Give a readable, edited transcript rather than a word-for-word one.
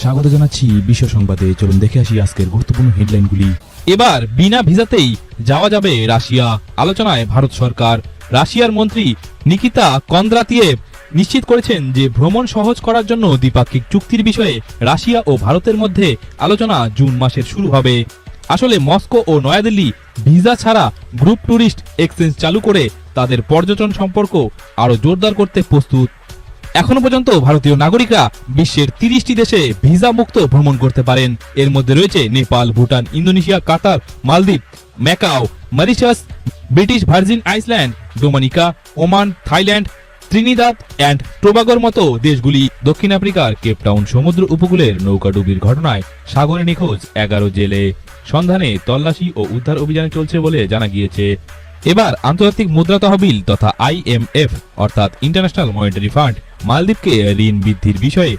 স্বাগত জানাচ্ছি বিশ্ব সংবাদে। চলুন দেখে আসি আজকের গুরুত্বপূর্ণ হেডলাইনগুলি। এবার বিনা ভিসাতেই যাওয়া যাবে রাশিয়া, আলোচনায় ভারত সরকার। রাশিয়ার মন্ত্রী নিকিতা কন্দ্রাতিয়েভ নিশ্চিত করেছেন যে ভ্রমণ সহজ করার জন্য দ্বিপাক্ষিক চুক্তির বিষয়ে রাশিয়া ও ভারতের মধ্যে আলোচনা জুন মাসের শুরু হবে। আসলে মস্কো ও নয়াদিল্লি ভিসা ছাড়া গ্রুপ ট্যুরিস্ট এক্সচেঞ্জ চালু করে তাদের পর্যটন সম্পর্ক আরো জোরদার করতে প্রস্তুত। এখনো পর্যন্ত ভারতীয় নাগরিকরা বিশ্বের 30টি দেশে ভিসা মুক্ত ভ্রমণ করতে পারেন। এর মধ্যে রয়েছে নেপাল, ভুটান, ইন্দোনেশিয়া, কাতার, মালদ্বীপ, Macau, Mauritius, British Virgin Island, Dominica, Oman, Thailand, Trinidad and টোবাগোর মতো দেশগুলি। দক্ষিণ আফ্রিকার কেপটাউন সমুদ্র উপকূলের নৌকাডুবির ঘটনায় সাগরে নিখোঁজ 11 জেলে সন্ধানে তল্লাশি ও উদ্ধার অভিযান চলছে বলে জানা গিয়েছে। এবার আন্তর্জাতিক মুদ্রা তহবিল তথা IMF অর্থাৎ ইন্টারন্যাশনাল মনিটারি ফান্ড মালদ্বীপকে ঋণ বৃদ্ধির বিষয়ে